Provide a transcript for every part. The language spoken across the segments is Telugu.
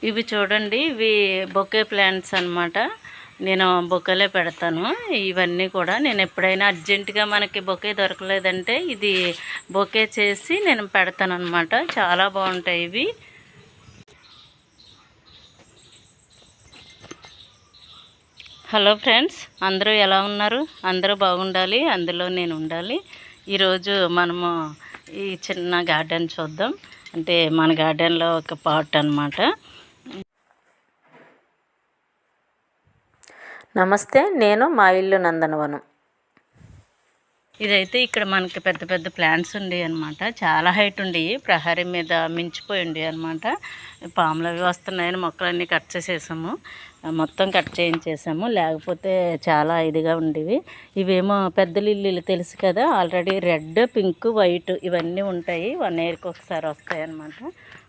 ఇవి చూడండి, ఇవి బొకే ప్లాంట్స్ అన్నమాట. నేను బొకేలే పెడతాను. ఇవన్నీ కూడా నేను ఎప్పుడైనా అర్జెంటుగా మనకి బొకే దొరకలేదంటే ఇది బొకే చేసి నేను పెడతాను అనమాట. చాలా బాగుంటాయి ఇవి. హలో ఫ్రెండ్స్, అందరూ ఎలా ఉన్నారు? అందరూ బాగుండాలి, అందులో నేను ఉండాలి. ఈరోజు మనము ఈ చిన్న గార్డెన్ చూద్దాం. అంటే మన గార్డెన్లో ఒక పార్ట్ అన్నమాట. నమస్తే, నేను మా ఇల్లు నందనవనం. ఇదైతే ఇక్కడ మనకి పెద్ద పెద్ద ప్లాంట్స్ ఉండేవి అనమాట. చాలా హైట్ ఉండేవి, ప్రహరీ మీద మించిపోయి ఉండేవి అనమాట. పాములు అవి వస్తున్నాయని మొక్కలన్నీ కట్ చేసేసాము, మొత్తం కట్ చేయించేసాము. లేకపోతే చాలా ఇదిగా ఉండేవి. ఇవేమో పెద్ద లిల్లీలు తెలుసు కదా, ఆల్రెడీ రెడ్, పింక్, వైట్ ఇవన్నీ ఉంటాయి. 1 ఇయర్కి ఒకసారి వస్తాయి అన్నమాట.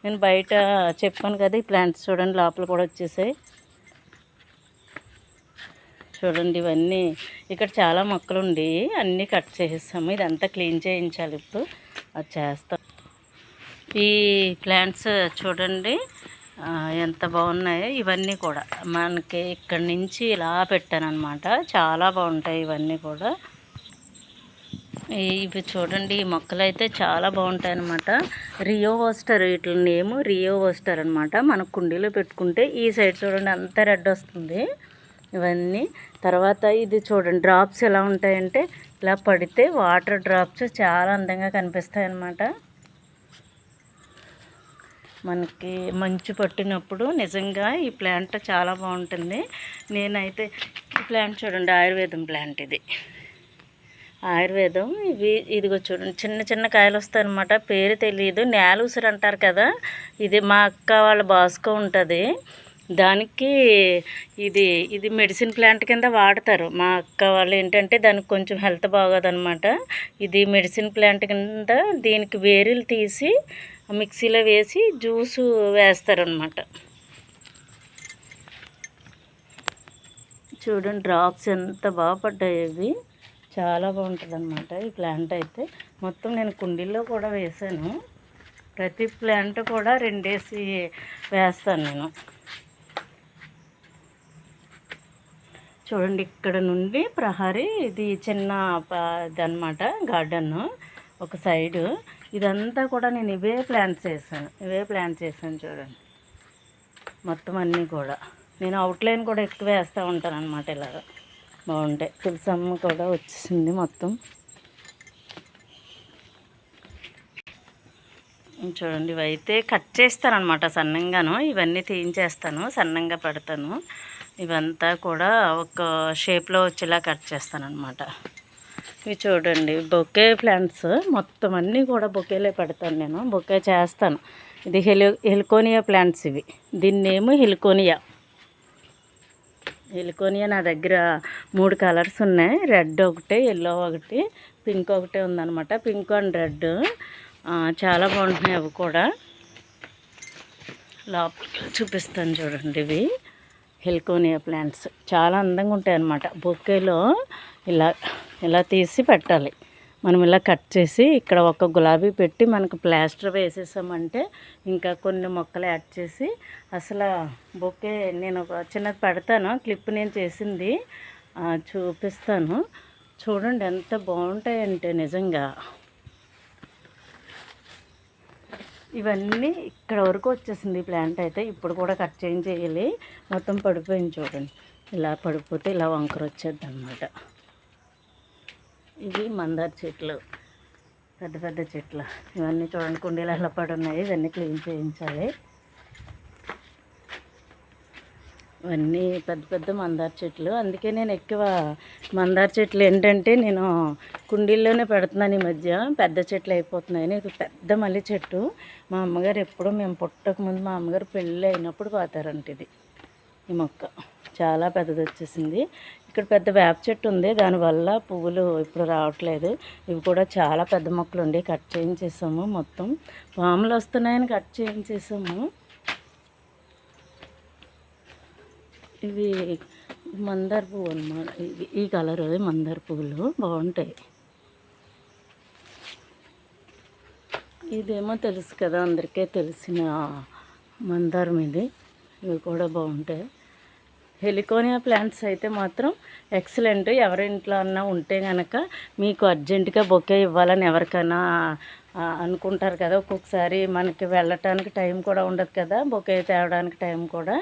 నేను బయట చెప్పాను కదా, ఈ ప్లాంట్స్ చూడండి లోపల కూడా వచ్చేసాయి. చూడండి, ఇవన్నీ ఇక్కడ చాలా మొక్కలు ఉండి అన్నీ కట్ చేసేసాము. ఇదంతా క్లీన్ చేయించాలి, ఇప్పుడు అది చేస్తాం. ఈ ప్లాంట్స్ చూడండి ఎంత బాగున్నాయో. ఇవన్నీ కూడా మనకి ఇక్కడి నుంచి ఇలా పెట్టానన్నమాట. చాలా బాగుంటాయి ఇవన్నీ కూడా. ఇవి చూడండి, ఈ మొక్కలు అయితే చాలా బాగుంటాయి అన్నమాట. రియోవోస్టర్, వీటి నేము రియోవోస్టర్ అనమాట. మన కుండీలో పెట్టుకుంటే ఈ సైడ్ చూడండి అంత రెడ్ వస్తుంది ఇవన్నీ. తర్వాత ఇది చూడండి, డ్రాప్స్ ఎలా ఉంటాయంటే ఇలా పడితే వాటర్ డ్రాప్స్ చాలా అందంగా కనిపిస్తాయి అన్నమాట. మనకి మంచు పట్టినప్పుడు నిజంగా ఈ ప్లాంట్ చాలా బాగుంటుంది. నేనైతే ఈ ప్లాంట్ చూడండి, ఆయుర్వేదం ప్లాంట్ ఇది. ఆయుర్వేదం ఇదిగో చూడండి, చిన్న చిన్న కాయలు వస్తాయి అన్నమాట. పేరు తెలియదు, నేల ఉసిరి అంటారు కదా. ఇది మా అక్క వాళ్ళ బాస్కో ఉంటుంది, దానికి ఇది మెడిసిన్ ప్లాంట్ కింద వాడతారు. మా అక్క వాళ్ళు ఏంటంటే దానికి కొంచెం హెల్త్ బాగోదన్నమాట. ఇది మెడిసిన్ ప్లాంట్ కింద దీనికి వేరులు తీసి మిక్సీలో వేసి జ్యూసు వేస్తారనమాట. చూడండి డ్రాప్స్ ఎంత బాగా పడ్డాయి. ఇవి చాలా బాగుంటుంది అన్నమాట. ఈ ప్లాంట్ అయితే మొత్తం నేను కుండీల్లో కూడా వేసాను. ప్రతి ప్లాంట్ కూడా 2 వేసి వేస్తాను నేను. చూడండి, ఇక్కడ నుండి ప్రహరీ ఇది చిన్న ఇదన్నమాట గార్డెన్. ఒక సైడు ఇదంతా కూడా నేను ఇవే ప్లాంట్స్ వేసాను. చూడండి మొత్తం అన్నీ కూడా నేను అవుట్లైన్ కూడా ఎక్కువ వేస్తూ ఉంటాను అనమాట. ఇలాగ బాగుంటాయి. తులసమ్మ కూడా వచ్చేసింది మొత్తం. చూడండి, ఇవైతే కట్ చేస్తానమాట సన్నంగాను. ఇవన్నీ తీయించేస్తాను, సన్నంగా పెడతాను. ఇవంతా కూడా ఒక షేప్లో వచ్చేలా కట్ చేస్తానమాట. ఇవి చూడండి బొకే ప్లాంట్స్ మొత్తం అన్నీ కూడా బొకేలే పెడతాను నేను. బొకే చేస్తాను. ఇది హెలికోనియా ప్లాంట్స్ ఇవి. దీన్నేమో హెలికోనియా నా దగ్గర 3 కలర్స్ ఉన్నాయి. రెడ్ ఒకటి, ఎల్లో ఒకటి, పింక్ ఒకటే ఉందన్నమాట. పింక్ అండ్ రెడ్ చాలా బాగుంటున్నాయి. అవి కూడా లోపలికి చూపిస్తాను. చూడండి, ఇవి హెలికోనియా ప్లాంట్స్ చాలా అందంగా ఉంటాయి అన్నమాట. బొకేలో ఇలా తీసి పెట్టాలి మనం. ఇలా కట్ చేసి ఇక్కడ ఒక గులాబీ పెట్టి మనకు ప్లాస్టర్ వేసేసామంటే ఇంకా కొన్ని మొక్కలు యాడ్ చేసి అసలు బొకే నేను ఒక చిన్నది పెడతాను. క్లిప్ నేను చేసింది చూపిస్తాను. చూడండి ఎంత బాగుంటాయంటే నిజంగా. ఇవన్నీ ఇక్కడ వరకు వచ్చేసింది ప్లాంట్ అయితే. ఇప్పుడు కూడా కట్ చేయాలి. మొత్తం పడిపోయింది చూడండి. ఇలా పడిపోతే ఇలా వంకర వచ్చేది అన్నమాట. ఇవి మందార చెట్లు, పెద్ద పెద్ద చెట్లు. ఇవన్నీ చూడండి కుండీలు ఎలా పడి ఉన్నాయి. ఇవన్నీ క్లీన్ చేయించాలి. ఇవన్నీ పెద్ద పెద్ద మందార చెట్లు. అందుకే నేను ఎక్కువ మందార చెట్లు ఏంటంటే నేను కుండీల్లోనే పెడుతున్నాను. ఈ మధ్య పెద్ద చెట్లు అయిపోతున్నాయని. ఇది పెద్ద మల్లె చెట్టు. మా అమ్మగారు ఎప్పుడో మేము పుట్టకముందు మా అమ్మగారు పెళ్ళి అయినప్పుడు పాతారంట. ఈ మొక్క చాలా పెద్దది వచ్చేసింది. ఇక్కడ పెద్ద వేప చెట్టు ఉంది, దానివల్ల పువ్వులు ఇప్పుడు రావట్లేదు. ఇవి కూడా చాలా పెద్ద మొక్కలు ఉండి కట్ చేయించేసాము. మొత్తం పాములు వస్తున్నాయని కట్ చేయించేసాము. ఇవి మందార పువ్వు అన్నమాట. ఈ కలర్ మందార పువ్వులు బాగుంటాయి. ఇదేమో తెలుసు కదా, అందరికీ తెలిసిన మందారం ఇది. ఇవి కూడా బాగుంటాయి. హెలికోనియా ప్లాంట్స్ అయితే మాత్రం ఎక్సలెంట్. ఎవరింట్లో అన్నా ఉంటే కనుక మీకు అర్జెంటుగా బొకే ఇవ్వాలని ఎవరికైనా అనుకుంటారు కదా, ఒక్కొక్కసారి మనకి వెళ్ళటానికి టైం కూడా ఉండదు కదా, బొకే తేవడానికి టైం కూడా.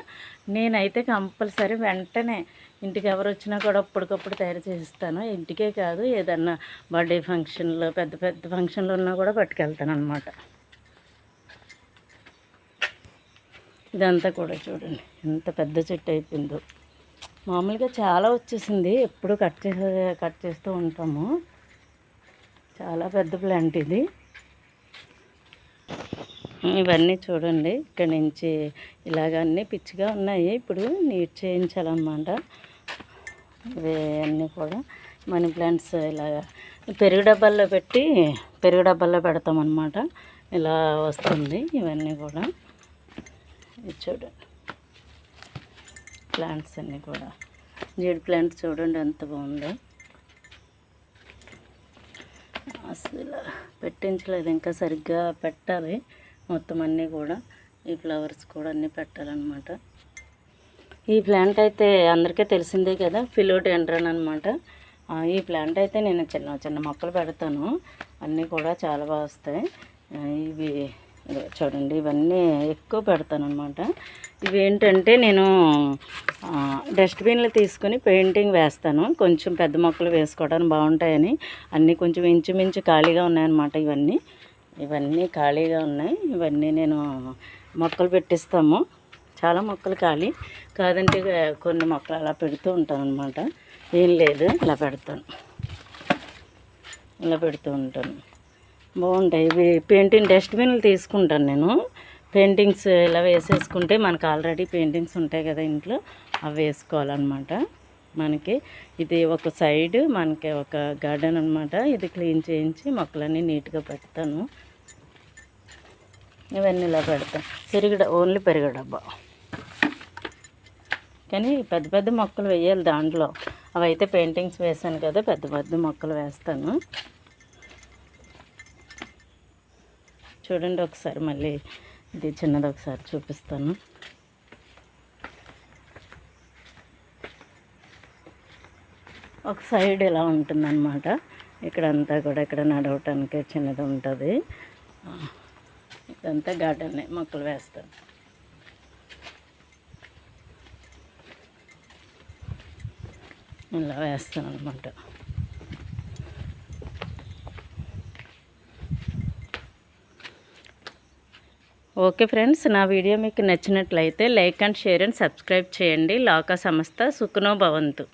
నేనైతే కంపల్సరీ వెంటనే ఇంటికి ఎవరు వచ్చినా కూడా అప్పటికప్పుడు తయారు చేసిస్తాను. ఇంటికే కాదు, ఏదన్నా బర్త్డే ఫంక్షన్లో పెద్ద పెద్ద ఫంక్షన్లు ఉన్నా కూడా పట్టుకెళ్తాను అనమాట. ఇదంతా కూడా చూడండి ఎంత పెద్ద చెట్టు అయిపోయిందో. మామూలుగా చాలా వచ్చేసింది, ఎప్పుడు కట్ చేస్తూ ఉంటాము. చాలా పెద్ద ప్లాంట్ ఇది. ఇవన్నీ చూడండి, ఇక్కడ నుంచి ఇలాగ అన్నీ పిచ్చిగా ఉన్నాయి. ఇప్పుడు నీట్ చేయించాలన్నమాట. ఇవి అన్నీ కూడా మనీ ప్లాంట్స్ ఇలాగ పెరుగు డబ్బాల్లో పెడతామన్నమాట. ఇలా వస్తుంది. ఇవన్నీ కూడా చూడండి ప్లాంట్స్ అన్నీ కూడా. జీడి ప్లాంట్ చూడండి ఎంత బాగుందో. అసలు పెట్టించలేదు, ఇంకా సరిగ్గా పెట్టాలి మొత్తం అన్నీ కూడా. ఈ ఫ్లవర్స్ కూడా అన్నీ పెట్టాలన్నమాట. ఈ ప్లాంట్ అయితే అందరికీ తెలిసిందే కదా, ఫిలోడెండ్రన్ అనమాట. ఈ ప్లాంట్ అయితే నేను చిన్న చిన్న మొక్కలు పెడతాను, అన్నీ కూడా చాలా బాగా వస్తాయి. ఇవి చూడండి, ఇవన్నీ ఎక్కువ పెడతాను అనమాట. ఇవి ఏంటంటే నేను డస్ట్బిన్లు తీసుకొని పెయింటింగ్ వేస్తాను, కొంచెం పెద్ద మొక్కలు వేసుకోవడానికి బాగుంటాయని. అన్నీ కొంచెం ఇంచుమించు ఖాళీగా ఉన్నాయన్నమాట. ఇవన్నీ ఖాళీగా ఉన్నాయి. ఇవన్నీ నేను మొక్కలు పెట్టిస్తాము. చాలా మొక్కలు ఖాళీ కాదంటే కొన్ని మొక్కలు అలా పెడుతూ ఉంటాను అనమాట. ఏం లేదు, ఇలా పెడుతూ ఉంటాను. బాగుంటాయి ఇవి. పెయింటింగ్ డస్ట్బిన్లు తీసుకుంటాను నేను. పెయింటింగ్స్ ఇలా వేసేసుకుంటే మనకు ఆల్రెడీ పెయింటింగ్స్ ఉంటాయి కదా ఇంట్లో, అవి వేసుకోవాలన్నమాట. మనకి ఇది ఒక సైడ్ మనకి ఒక గార్డెన్ అనమాట. ఇది క్లీన్ చేయించి మొక్కలన్నీ నీట్గా పెడతాను. ఇవన్నీ ఇలా పెడతాను. ఓన్లీ పెరుగు డబ్బా. కానీ పెద్ద పెద్ద మొక్కలు వేయాలి దాంట్లో. అవైతే పెయింటింగ్స్ వేసాను కదా, పెద్ద పెద్ద మొక్కలు వేస్తాను. చూడండి ఒకసారి, మళ్ళీ ఇది చిన్నది ఒకసారి చూపిస్తాను. ఒక సైడ్ ఇలా ఉంటుందన్నమాట. ఇక్కడంతా కూడా ఇక్కడ నడవటానికి చిన్నది ఉంటుంది. ఇదంతా గార్డెన్, మొక్కలు వేస్తాను. ఇలా వేస్తాను అనమాట. ఓకే ఫ్రెండ్స్, నా వీడియో మీకు నచ్చినట్లయితే like and share and subscribe చేయండి. లోకా సమస్త సుఖనో భవంతు.